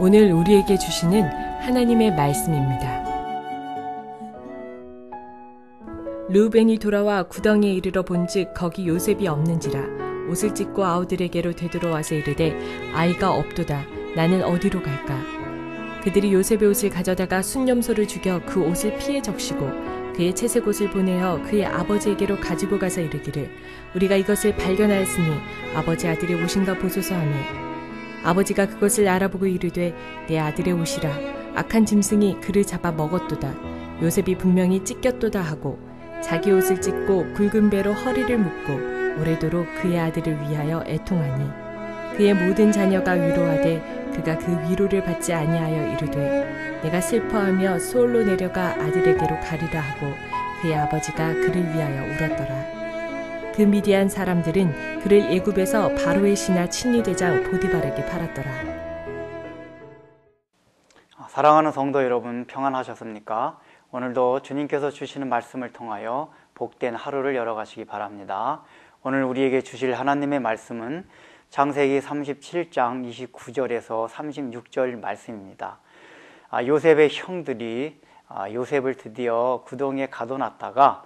오늘 우리에게 주시는 하나님의 말씀입니다. 르우벤이 돌아와 구덩이에 이르러 본즉 거기 요셉이 없는지라 옷을 찢고 아우들에게로 되돌아와서 이르되 아이가 없도다. 나는 어디로 갈까? 그들이 요셉의 옷을 가져다가 순념소를 죽여 그 옷을 피에 적시고 그의 채색 옷을 보내어 그의 아버지에게로 가지고 가서 이르기를 우리가 이것을 발견하였으니 아버지 아들의 옷인가 보소서 하매 아버지가 그것을 알아보고 이르되 내 아들의 옷이라 악한 짐승이 그를 잡아 먹었도다. 요셉이 분명히 찢겼도다 하고 자기 옷을 찢고 굵은 배로 허리를 묶고 오래도록 그의 아들을 위하여 애통하니 그의 모든 자녀가 위로하되 그가 그 위로를 받지 아니하여 이르되 내가 슬퍼하며 소홀로 내려가 아들에게로 가리라 하고 그의 아버지가 그를 위하여 울었더라. 그 미디안 사람들은 그를 애굽에서 바로의 신하 친위대장 보디발에게 팔았더라. 사랑하는 성도 여러분, 평안하셨습니까? 오늘도 주님께서 주시는 말씀을 통하여 복된 하루를 열어가시기 바랍니다. 오늘 우리에게 주실 하나님의 말씀은 창세기 37장 29절에서 36절 말씀입니다. 요셉의 형들이 요셉을 드디어 구덩이에 가둬놨다가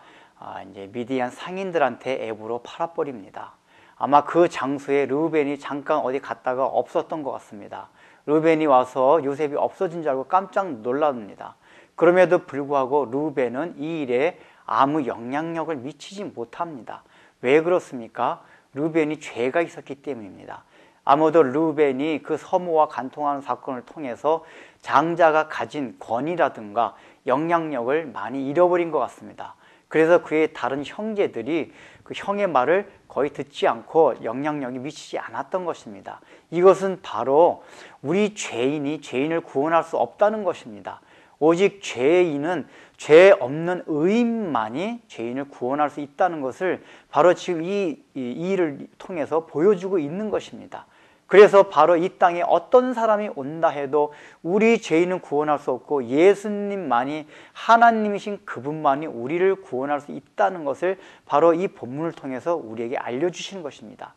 이제 미디안 상인들한테 애부로 팔아버립니다. 아마 그 장소에 르우벤이 잠깐 어디 갔다가 없었던 것 같습니다. 르우벤이 와서 요셉이 없어진 줄 알고 깜짝 놀랍니다. 그럼에도 불구하고 르우벤은 이 일에 아무 영향력을 미치지 못합니다. 왜 그렇습니까? 르우벤이 죄가 있었기 때문입니다. 아무도 르우벤이 그 서무와 간통하는 사건을 통해서 장자가 가진 권위라든가 영향력을 많이 잃어버린 것 같습니다. 그래서 그의 다른 형제들이 그 형의 말을 거의 듣지 않고 영향력이 미치지 않았던 것입니다. 이것은 바로 우리 죄인이 죄인을 구원할 수 없다는 것입니다. 오직 죄인은 죄 없는 의인만이 죄인을 구원할 수 있다는 것을 바로 지금 이 일을 통해서 보여주고 있는 것입니다. 그래서 바로 이 땅에 어떤 사람이 온다 해도 우리 죄인은 구원할 수 없고 예수님만이 하나님이신 그분만이 우리를 구원할 수 있다는 것을 바로 이 본문을 통해서 우리에게 알려주시는 것입니다.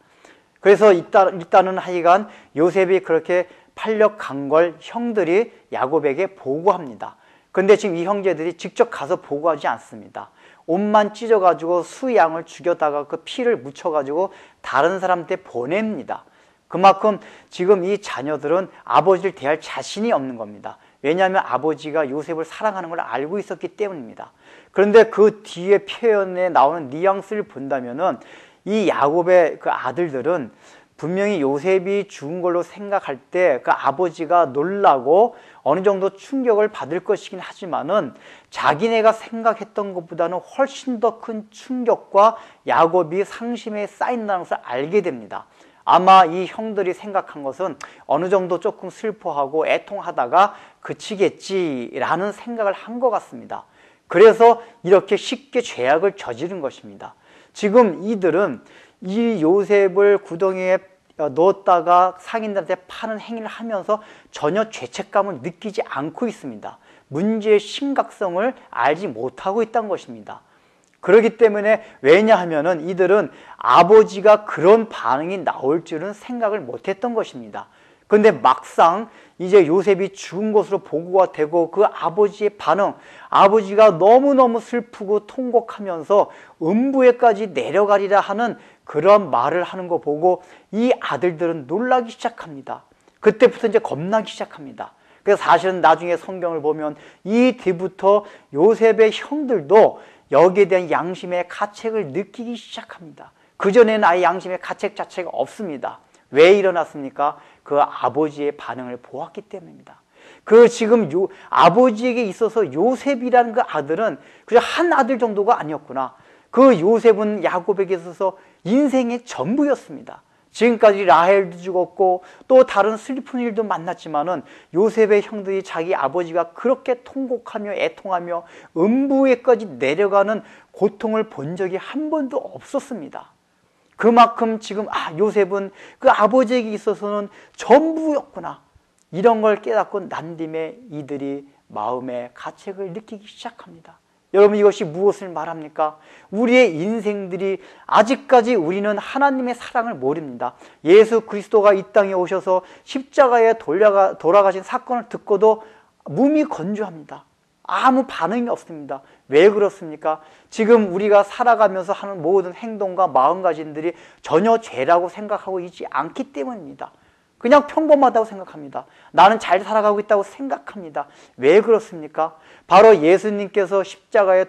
그래서 일단은 하여간 요셉이 그렇게 팔려간 걸 형들이 야곱에게 보고합니다. 근데 지금 이 형제들이 직접 가서 보고하지 않습니다. 옷만 찢어가지고 수양을 죽여다가 그 피를 묻혀가지고 다른 사람한테 보냅니다. 그만큼 지금 이 자녀들은 아버지를 대할 자신이 없는 겁니다. 왜냐하면 아버지가 요셉을 사랑하는 걸 알고 있었기 때문입니다. 그런데 그 뒤에 표현에 나오는 뉘앙스를 본다면은 이 야곱의 그 아들들은 분명히 요셉이 죽은 걸로 생각할 때 그 아버지가 놀라고 어느 정도 충격을 받을 것이긴 하지만은 자기네가 생각했던 것보다는 훨씬 더 큰 충격과 야곱이 상심에 쌓인다는 것을 알게 됩니다. 아마 이 형들이 생각한 것은 어느 정도 조금 슬퍼하고 애통하다가 그치겠지라는 생각을 한 것 같습니다. 그래서 이렇게 쉽게 죄악을 저지른 것입니다. 지금 이들은 이 요셉을 구덩이에 넣었다가 상인들한테 파는 행위를 하면서 전혀 죄책감을 느끼지 않고 있습니다. 문제의 심각성을 알지 못하고 있다는 것입니다. 그렇기 때문에 왜냐하면은 이들은 아버지가 그런 반응이 나올 줄은 생각을 못했던 것입니다. 그런데 막상 이제 요셉이 죽은 것으로 보고가 되고 그 아버지의 반응, 아버지가 너무너무 슬프고 통곡하면서 음부에까지 내려가리라 하는 그런 말을 하는 거 보고 이 아들들은 놀라기 시작합니다. 그때부터 이제 겁나기 시작합니다. 그래서 사실은 나중에 성경을 보면 이 뒤부터 요셉의 형들도 여기에 대한 양심의 가책을 느끼기 시작합니다. 그전에는 아예 양심의 가책 자체가 없습니다. 왜 일어났습니까? 그 아버지의 반응을 보았기 때문입니다. 그 지금 아버지에게 있어서 요셉이라는 그 아들은 그저 한 아들 정도가 아니었구나. 그 요셉은 야곱에게 있어서 인생의 전부였습니다. 지금까지 라헬도 죽었고 또 다른 슬픈 일도 만났지만은 요셉의 형들이 자기 아버지가 그렇게 통곡하며 애통하며 음부에까지 내려가는 고통을 본 적이 한 번도 없었습니다. 그만큼 지금 요셉은 그 아버지에게 있어서는 전부였구나. 이런 걸 깨닫고 난 뒤에 이들이 마음의 가책을 느끼기 시작합니다. 여러분, 이것이 무엇을 말합니까? 우리의 인생들이 아직까지 우리는 하나님의 사랑을 모릅니다. 예수 그리스도가 이 땅에 오셔서 십자가에 돌아가신 사건을 듣고도 무미건조합니다. 아무 반응이 없습니다. 왜 그렇습니까? 지금 우리가 살아가면서 하는 모든 행동과 마음가짐들이 전혀 죄라고 생각하고 있지 않기 때문입니다. 그냥 평범하다고 생각합니다. 나는 잘 살아가고 있다고 생각합니다. 왜 그렇습니까? 바로 예수님께서 십자가에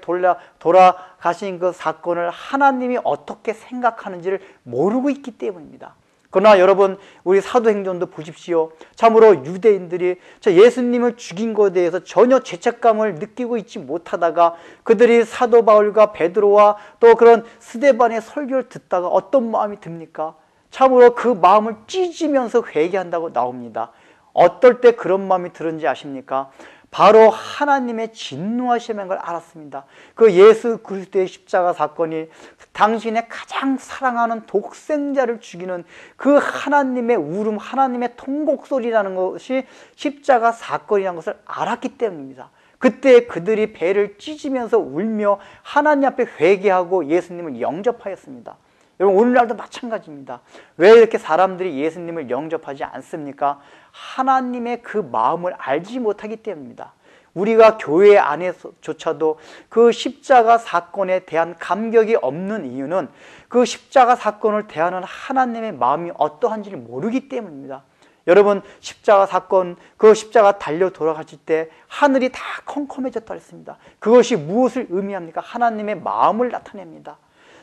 돌아가신 그 사건을 하나님이 어떻게 생각하는지를 모르고 있기 때문입니다. 그러나 여러분, 우리 사도행전도 보십시오. 참으로 유대인들이 예수님을 죽인 것에 대해서 전혀 죄책감을 느끼고 있지 못하다가 그들이 사도 바울과 베드로와 또 그런 스데반의 설교를 듣다가 어떤 마음이 듭니까? 참으로 그 마음을 찢으면서 회개한다고 나옵니다. 어떨 때 그런 마음이 들은지 아십니까? 바로 하나님의 진노하심인 걸 알았습니다. 그 예수 그리스도의 십자가 사건이 당신의 가장 사랑하는 독생자를 죽이는 그 하나님의 울음, 하나님의 통곡소리라는 것이 십자가 사건이라는 것을 알았기 때문입니다. 그때 그들이 배를 찢으면서 울며 하나님 앞에 회개하고 예수님을 영접하였습니다. 여러분, 오늘날도 마찬가지입니다. 왜 이렇게 사람들이 예수님을 영접하지 않습니까? 하나님의 그 마음을 알지 못하기 때문입니다. 우리가 교회 안에조차도 그 십자가 사건에 대한 감격이 없는 이유는 그 십자가 사건을 대하는 하나님의 마음이 어떠한지를 모르기 때문입니다. 여러분, 십자가 사건, 그 십자가 달려 돌아가실 때 하늘이 다 컴컴해졌다 했습니다. 그것이 무엇을 의미합니까? 하나님의 마음을 나타냅니다.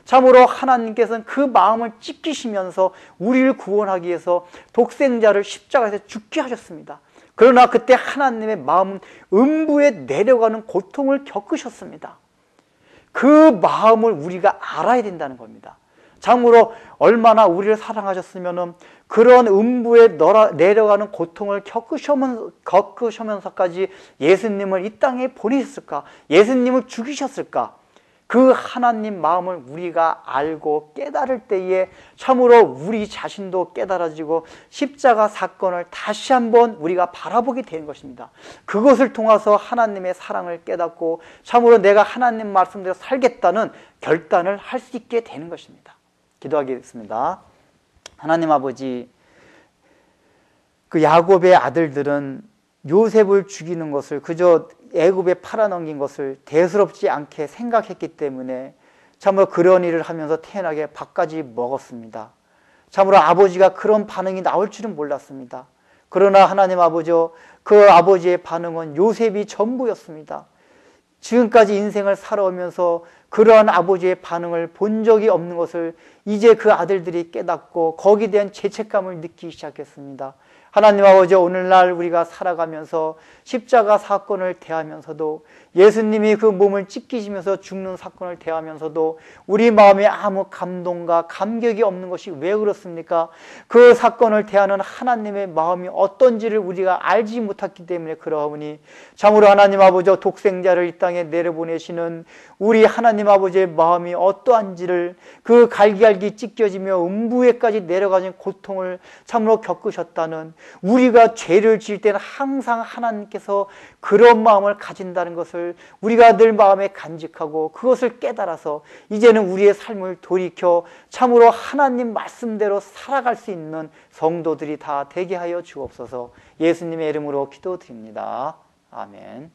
참으로 하나님께서는 그 마음을 찢기시면서 우리를 구원하기 위해서 독생자를 십자가에서 죽게 하셨습니다. 그러나 그때 하나님의 마음은 음부에 내려가는 고통을 겪으셨습니다. 그 마음을 우리가 알아야 된다는 겁니다. 참으로 얼마나 우리를 사랑하셨으면 그런 음부에 내려가는 고통을 겪으시면서까지 예수님을 이 땅에 보내셨을까? 예수님을 죽이셨을까? 그 하나님 마음을 우리가 알고 깨달을 때에 참으로 우리 자신도 깨달아지고 십자가 사건을 다시 한번 우리가 바라보게 되는 것입니다. 그것을 통해서 하나님의 사랑을 깨닫고 참으로 내가 하나님 말씀대로 살겠다는 결단을 할 수 있게 되는 것입니다. 기도하겠습니다. 하나님 아버지, 그 야곱의 아들들은 요셉을 죽이는 것을 그저 애굽에 팔아넘긴 것을 대수롭지 않게 생각했기 때문에 참으로 그런 일을 하면서 태연하게 밥까지 먹었습니다. 참으로 아버지가 그런 반응이 나올 줄은 몰랐습니다. 그러나 하나님 아버지, 그 아버지의 반응은 요셉이 전부였습니다. 지금까지 인생을 살아오면서 그러한 아버지의 반응을 본 적이 없는 것을 이제 그 아들들이 깨닫고 거기에 대한 죄책감을 느끼기 시작했습니다. 하나님 아버지, 오늘날 우리가 살아가면서 십자가 사건을 대하면서도 예수님이 그 몸을 찢기시면서 죽는 사건을 대하면서도 우리 마음에 아무 감동과 감격이 없는 것이 왜 그렇습니까? 그 사건을 대하는 하나님의 마음이 어떤지를 우리가 알지 못했기 때문에 그러하오니 참으로 하나님 아버지, 독생자를 이 땅에 내려보내시는 우리 하나님 아버지의 마음이 어떠한지를 그 갈기갈기 찢겨지며 음부에까지 내려가는 고통을 참으로 겪으셨다는, 우리가 죄를 지을 때는 항상 하나님께서 그런 마음을 가진다는 것을 우리가 늘 마음에 간직하고 그것을 깨달아서 이제는 우리의 삶을 돌이켜 참으로 하나님 말씀대로 살아갈 수 있는 성도들이 다 되게 하여 주옵소서. 예수님의 이름으로 기도드립니다. 아멘.